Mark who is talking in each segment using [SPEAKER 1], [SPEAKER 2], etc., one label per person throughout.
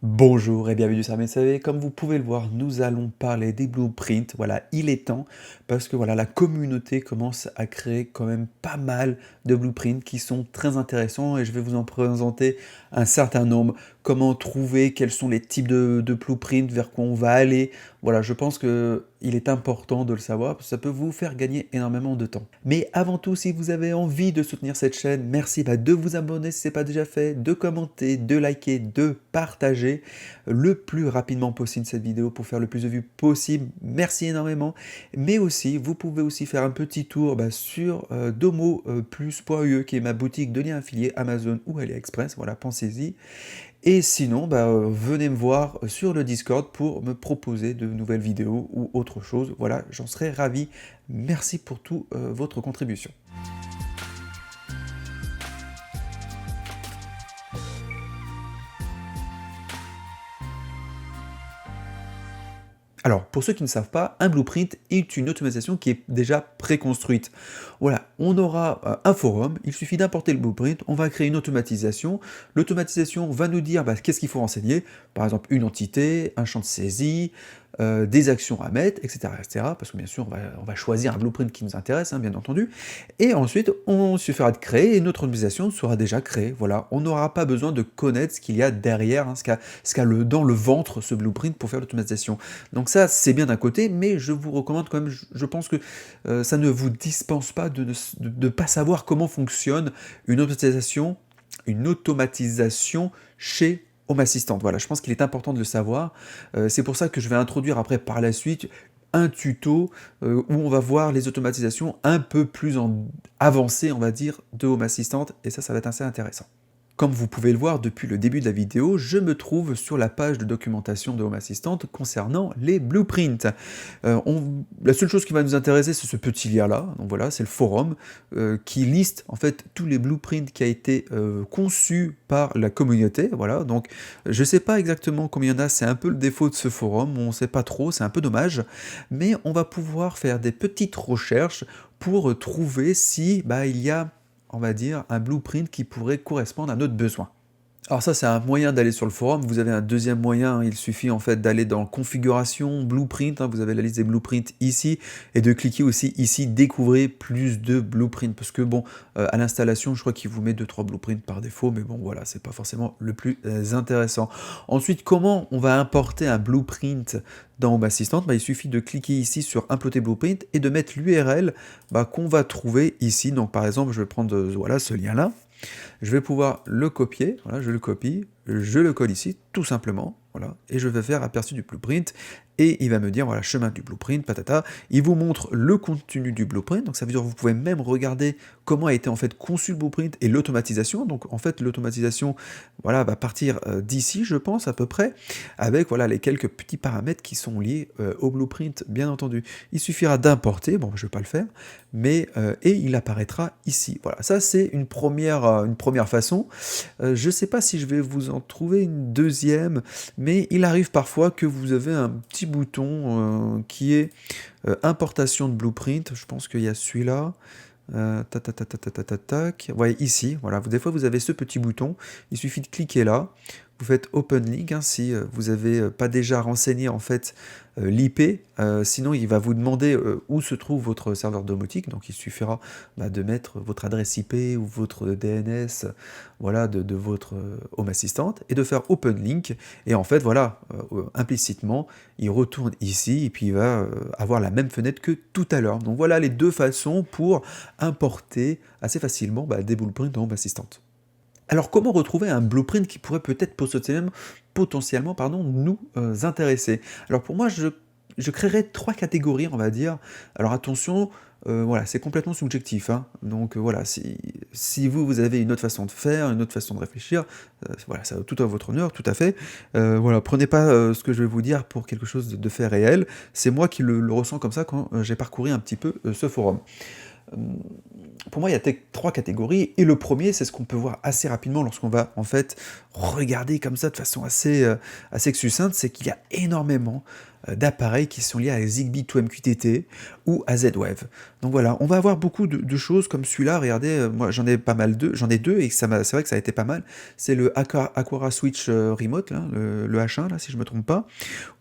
[SPEAKER 1] Bonjour et bienvenue sur MSAV. Comme vous pouvez le voir, nous allons parler des blueprints. Voilà, il est temps parce que voilà, la communauté commence à créer quand même pas mal de blueprints qui sont très intéressants et je vais vous en présenter un certain nombre. Comment trouver, quels sont les types de blueprints, vers quoi on va aller. Voilà, je pense que il est important de le savoir parce que ça peut vous faire gagner énormément de temps. Mais avant tout, si vous avez envie de soutenir cette chaîne, merci de vous abonner si ce n'est pas déjà fait, de commenter, de liker, de partager le plus rapidement possible cette vidéo pour faire le plus de vues possible. Merci énormément. Mais aussi, vous pouvez aussi faire un petit tour sur domoplus.ie qui est ma boutique de liens affiliés Amazon ou AliExpress. Voilà, pensez-y. Et sinon, venez me voir sur le Discord pour me proposer de nouvelles vidéos ou autre chose. Voilà, j'en serais ravi. Merci pour toute votre contribution. Alors, pour ceux qui ne savent pas, un blueprint est une automatisation qui est déjà préconstruite. Voilà, on aura un forum, il suffit d'importer le blueprint, on va créer une automatisation. L'automatisation va nous dire qu'est-ce qu'il faut renseigner, par exemple une entité, un champ de saisie, des actions à mettre, etc., etc. Parce que bien sûr, on va choisir un blueprint qui nous intéresse, hein, bien entendu. Et ensuite, on suffira de créer et notre automatisation sera déjà créée. Voilà, on n'aura pas besoin de connaître ce qu'il y a derrière, hein, ce qu'a dans le ventre ce blueprint pour faire l'automatisation. Donc ça, c'est bien d'un côté, mais je vous recommande quand même, je pense que ça ne vous dispense pas de ne pas savoir comment fonctionne une automatisation chez Home Assistant. Voilà, je pense qu'il est important de le savoir. C'est pour ça que je vais introduire après par la suite un tuto où on va voir les automatisations un peu plus avancées, on va dire, de Home Assistant, et ça va être assez intéressant. Comme vous pouvez le voir depuis le début de la vidéo, je me trouve sur la page de documentation de Home Assistant concernant les blueprints. La seule chose qui va nous intéresser, c'est ce petit lien-là. Donc voilà, c'est le forum qui liste en fait tous les blueprints qui a été conçus par la communauté. Voilà, donc je ne sais pas exactement combien il y en a, c'est un peu le défaut de ce forum, on ne sait pas trop, c'est un peu dommage, mais on va pouvoir faire des petites recherches pour trouver si il y a, on va dire, un blueprint qui pourrait correspondre à notre besoin. Alors ça, c'est un moyen d'aller sur le forum. Vous avez un deuxième moyen, il suffit en fait d'aller dans configuration, blueprint, hein, vous avez la liste des blueprints ici, et de cliquer aussi ici, découvrir plus de blueprints, parce que bon, à l'installation, je crois qu'il vous met 2-3 blueprints par défaut, mais bon, voilà, c'est pas forcément le plus intéressant. Ensuite, comment on va importer un blueprint dans Home Assistant? Il suffit de cliquer ici sur Importer Blueprint et de mettre l'URL qu'on va trouver ici. Donc par exemple, je vais prendre voilà, ce lien-là. Je vais pouvoir le copier, voilà, je le copie, je le colle ici, tout simplement, voilà, et je vais faire aperçu du blueprint, et il va me dire, voilà, chemin du blueprint, patata, il vous montre le contenu du blueprint, donc ça veut dire que vous pouvez même regarder comment a été en fait conçu le blueprint et l'automatisation, donc en fait l'automatisation, voilà, va partir d'ici, je pense, à peu près, avec, voilà, les quelques petits paramètres qui sont liés au blueprint, bien entendu. Il suffira d'importer, bon, je ne vais pas le faire, mais, et il apparaîtra ici, voilà, ça c'est une première façon. Je ne sais pas si je vais vous en trouver une deuxième, mais il arrive parfois que vous avez un petit bouton qui est importation de blueprint. Je pense qu'il y a celui-là. Tac. Ouais, ici, voilà. Des fois, vous avez ce petit bouton. Il suffit de cliquer là. Vous faites Open Link hein, si vous n'avez pas déjà renseigné en fait l'IP. Sinon, il va vous demander où se trouve votre serveur domotique. Donc, il suffira de mettre votre adresse IP ou votre DNS voilà, de votre Home Assistant et de faire Open Link. Et en fait, voilà, implicitement, il retourne ici et puis il va avoir la même fenêtre que tout à l'heure. Donc, voilà les deux façons pour importer assez facilement des blueprints dans Home Assistant. Alors comment retrouver un blueprint qui pourrait peut-être potentiellement nous intéresser? Alors pour moi, je créerais 3 catégories, on va dire. Alors attention, voilà, c'est complètement subjectif, hein. Donc voilà, si vous avez une autre façon de faire, une autre façon de réfléchir, voilà, ça tout à votre honneur, tout à fait. Voilà, prenez pas ce que je vais vous dire pour quelque chose de fait réel. C'est moi qui le ressens comme ça quand j'ai parcouru un petit peu ce forum. Pour moi, il y a 3 catégories, et le premier, c'est ce qu'on peut voir assez rapidement lorsqu'on va en fait regarder comme ça de façon assez succincte, c'est qu'il y a énormément d'appareils qui sont liés à Zigbee to MQTT ou à Z-Wave. Donc voilà, on va avoir beaucoup de choses comme celui-là. Regardez, moi j'en ai pas mal j'en ai deux et c'est vrai que ça a été pas mal. C'est le Aquara Switch Remote, là, le H1, là, si je me trompe pas,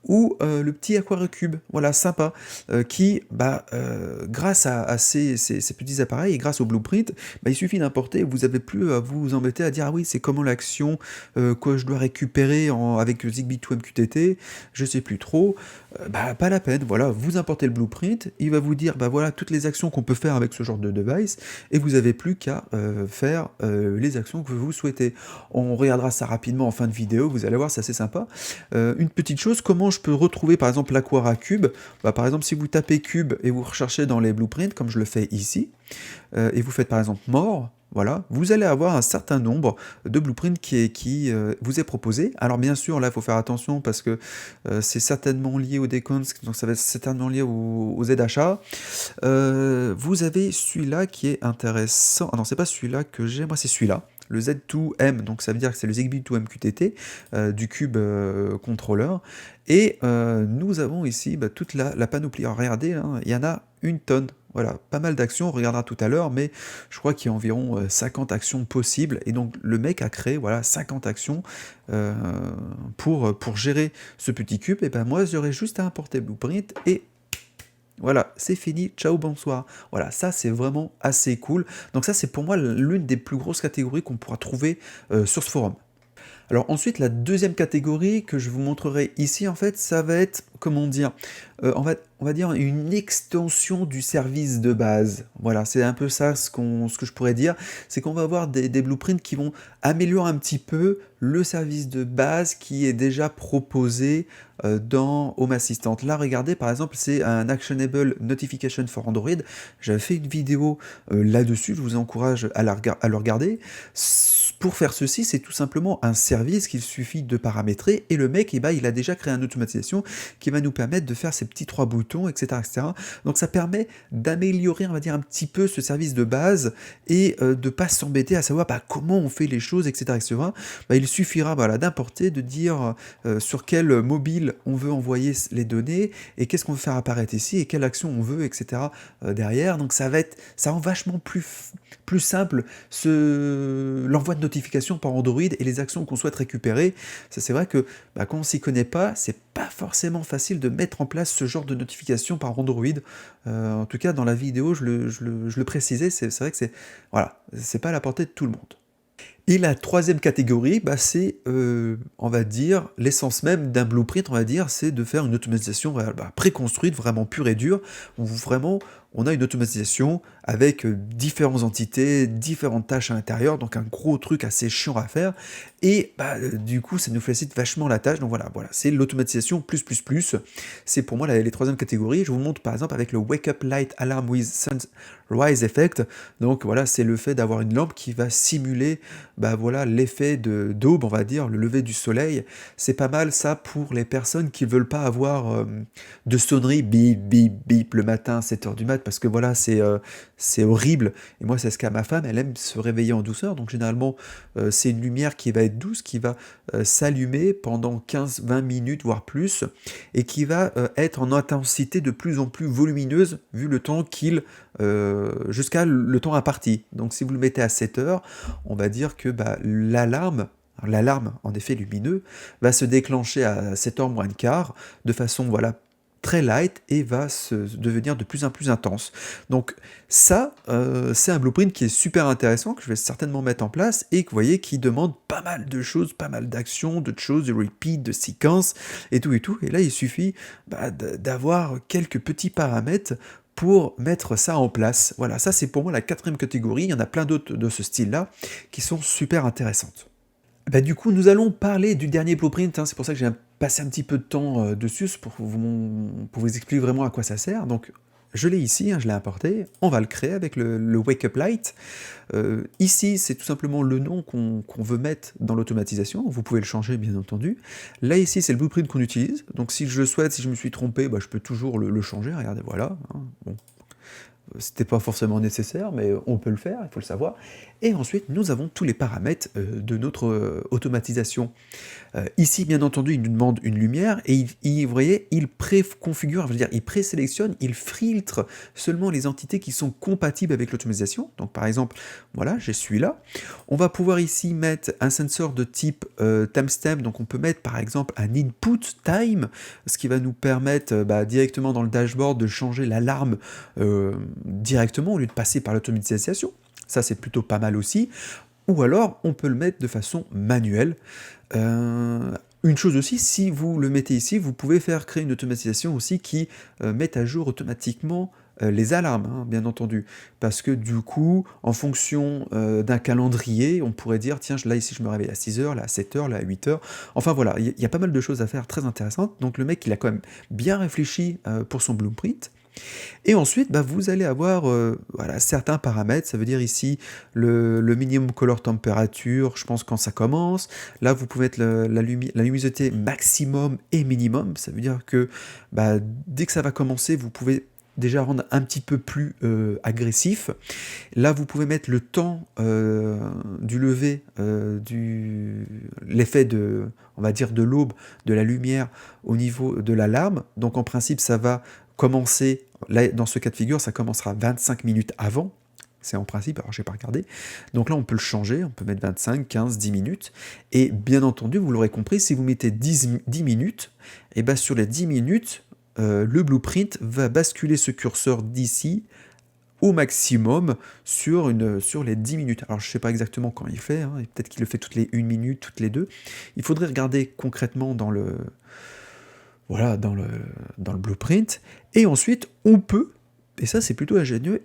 [SPEAKER 1] ou le petit Aquaracube, voilà, sympa, qui, grâce à ces petits appareils et grâce au blueprint, il suffit d'importer, vous n'avez plus à vous embêter à dire ah oui, c'est comment l'action que je dois récupérer avec Zigbee to MQTT, je sais plus trop, pas la peine, voilà, vous importez le blueprint, il va vous dire voilà toutes les actions qu'on peut faire avec ce genre de device, et vous n'avez plus qu'à faire les actions que vous souhaitez. On regardera ça rapidement en fin de vidéo, vous allez voir, c'est assez sympa. Une petite chose, comment je peux retrouver par exemple l'Aquaracube? Par exemple, si vous tapez cube et vous recherchez dans les blueprints, comme je le fais ici, et vous faites par exemple more, voilà, vous allez avoir un certain nombre de blueprints qui vous est proposé. Alors bien sûr, là, il faut faire attention parce que c'est certainement lié au décompte, donc ça va être certainement lié au ZHA. Vous avez celui-là qui est intéressant. Ah non, c'est pas celui-là que j'ai, moi c'est celui-là. Le Z2M, donc ça veut dire que c'est le Zigbee to MQTT du Cube Controller. Et nous avons ici toute la panoplie. Alors regardez, hein, il y en a une tonne. Voilà, pas mal d'actions, on regardera tout à l'heure, mais je crois qu'il y a environ 50 actions possibles. Et donc le mec a créé 50 actions pour gérer ce petit cube. Et moi, j'aurais juste à importer Blueprint et voilà, c'est fini, ciao, bonsoir. Voilà, ça c'est vraiment assez cool. Donc ça c'est pour moi l'une des plus grosses catégories qu'on pourra trouver sur ce forum. Alors ensuite, la deuxième catégorie que je vous montrerai ici, en fait, ça va être, comment dire, on va dire une extension du service de base. Voilà, c'est un peu ça ce que je pourrais dire, c'est qu'on va avoir des blueprints qui vont améliorer un petit peu le service de base qui est déjà proposé dans Home Assistant. Là, regardez, par exemple, c'est un Actionable Notification for Android. J'avais fait une vidéo là-dessus, je vous encourage à le regarder. Pour faire ceci, c'est tout simplement un service qu'il suffit de paramétrer et le mec, il a déjà créé une automatisation qui va nous permettre de faire ces petits 3 boutons, etc., etc. Donc ça permet d'améliorer, on va dire, un petit peu ce service de base et de ne pas s'embêter à savoir comment on fait les choses, etc., etc. Il suffira d'importer, de dire sur quel mobile on veut envoyer les données et qu'est-ce qu'on veut faire apparaître ici et quelle action on veut, etc. derrière. Donc ça rend vachement plus simple l'envoi de notifications par Android et les actions qu'on souhaite récupérer. Ça, c'est vrai que quand on s'y connaît pas, c'est pas forcément facile de mettre en place ce genre de notification par Android. En tout cas, dans la vidéo, je le précisais, c'est vrai que c'est pas à la portée de tout le monde. Et la troisième catégorie, c'est, on va dire, l'essence même d'un blueprint, on va dire, c'est de faire une automatisation préconstruite, vraiment pure et dure, où vraiment on a une automatisation avec différentes entités, différentes tâches à l'intérieur, donc un gros truc assez chiant à faire, et du coup ça nous facilite vachement la tâche, donc voilà, c'est l'automatisation plus, c'est pour moi les troisième catégories. Je vous montre par exemple avec le Wake Up Light Alarm with Sunrise Effect, donc voilà, c'est le fait d'avoir une lampe qui va simuler l'effet d'aube, on va dire, le lever du soleil. C'est pas mal ça pour les personnes qui veulent pas avoir de sonnerie bip bip bip le matin à 7h du mat, parce que voilà, c'est horrible, et moi c'est ce qu'a ma femme, elle aime se réveiller en douceur, donc généralement c'est une lumière qui va être douce, qui va s'allumer pendant 15-20 minutes, voire plus, et qui va être en intensité de plus en plus volumineuse, vu le temps jusqu'à le temps imparti. Donc si vous le mettez à 7h, on va dire que l'alarme en effet lumineux, va se déclencher à 7h moins le quart, de façon très light et va devenir de plus en plus intense. Donc ça, c'est un blueprint qui est super intéressant, que je vais certainement mettre en place et que vous voyez qui demande pas mal de choses, pas mal d'actions, de choses, de repeat, de séquences et tout. Et là, il suffit d'avoir quelques petits paramètres pour mettre ça en place. Voilà, ça c'est pour moi la quatrième catégorie. Il y en a plein d'autres de ce style-là qui sont super intéressantes. Du coup, nous allons parler du dernier blueprint, c'est pour ça que j'ai passé un petit peu de temps dessus, pour vous expliquer vraiment à quoi ça sert. Donc, je l'ai ici, je l'ai importé, on va le créer avec le Wake Up Light. Ici, c'est tout simplement le nom qu'on veut mettre dans l'automatisation, vous pouvez le changer bien entendu. Là, ici, c'est le blueprint qu'on utilise, donc si je le souhaite, si je me suis trompé, je peux toujours le changer, regardez, voilà. Bon. C'était pas forcément nécessaire, mais on peut le faire, il faut le savoir. Et ensuite, nous avons tous les paramètres, de notre, automatisation. Ici, bien entendu, il nous demande une lumière et vous voyez, il préconfigure, je veux dire, il présélectionne, il filtre seulement les entités qui sont compatibles avec l'automatisation. Donc par exemple, voilà, j'ai celui-là. On va pouvoir ici mettre un sensor de type timestamp, donc on peut mettre par exemple un input time, ce qui va nous permettre directement dans le dashboard de changer l'alarme directement au lieu de passer par l'automatisation. Ça, c'est plutôt pas mal aussi. Ou alors, on peut le mettre de façon manuelle. Une chose aussi, si vous le mettez ici, vous pouvez faire créer une automatisation aussi qui mette à jour automatiquement les alarmes, hein, bien entendu. Parce que du coup, en fonction d'un calendrier, on pourrait dire, tiens, là ici je me réveille à 6 heures, là à 7 heures, là à 8 heures. Enfin voilà, il y a pas mal de choses à faire très intéressantes. Donc le mec, il a quand même bien réfléchi pour son blueprint. Et ensuite, vous allez avoir voilà, certains paramètres, ça veut dire ici le minimum color température, je pense quand ça commence. Là, vous pouvez mettre la luminosité maximum et minimum, ça veut dire que dès que ça va commencer, vous pouvez déjà rendre un petit peu plus agressif. Là, vous pouvez mettre le temps du lever, l'effet de, on va dire, de l'aube, de la lumière au niveau de l'alarme. Donc en principe, ça va commencer, là, dans ce cas de figure, ça commencera 25 minutes avant. C'est en principe, alors je n'ai pas regardé. Donc là, on peut le changer, on peut mettre 25, 15, 10 minutes. Et bien entendu, vous l'aurez compris, si vous mettez 10 minutes, et sur les 10 minutes, le blueprint va basculer ce curseur d'ici au maximum sur les 10 minutes. Alors je ne sais pas exactement quand il fait, hein, peut-être qu'il le fait toutes les 1 minute, toutes les 2. Il faudrait regarder concrètement dans le blueprint. Et ensuite, on peut, et ça c'est plutôt ingénieux,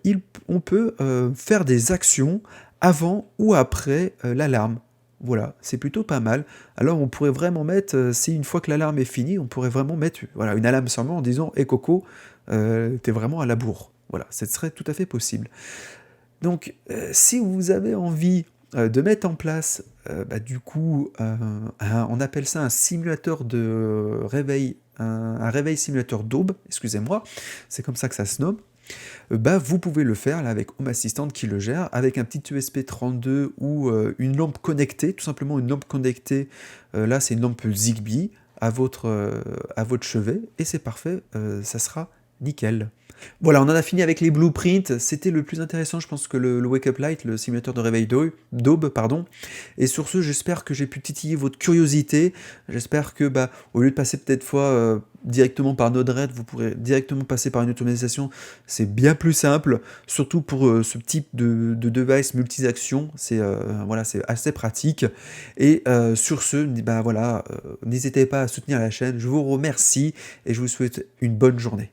[SPEAKER 1] on peut faire des actions avant ou après l'alarme. Voilà, c'est plutôt pas mal. Alors on pourrait vraiment mettre, si une fois que l'alarme est finie, on pourrait vraiment mettre voilà, une alarme seulement en disant « Hé Coco, t'es vraiment à la bourre ». Voilà, ce serait tout à fait possible. Donc, si vous avez envie de mettre en place, du coup, on appelle ça un simulateur de réveil, un réveil simulateur d'aube, excusez-moi, c'est comme ça que ça se nomme. Vous pouvez le faire là, avec Home Assistant qui le gère, avec un petit ESP32 ou une lampe connectée, tout simplement une lampe connectée. Là, c'est une lampe Zigbee à votre chevet, et c'est parfait, ça sera nickel. Voilà, on en a fini avec les blueprints. C'était le plus intéressant, je pense, que le Wake Up Light, le simulateur de réveil d'aube, pardon. Et sur ce, j'espère que j'ai pu titiller votre curiosité. J'espère que, au lieu de passer peut-être directement par Node-RED, vous pourrez directement passer par une automatisation. C'est bien plus simple, surtout pour ce type de device multi-action. C'est voilà, c'est assez pratique. Et sur ce, voilà, n'hésitez pas à soutenir la chaîne. Je vous remercie et je vous souhaite une bonne journée.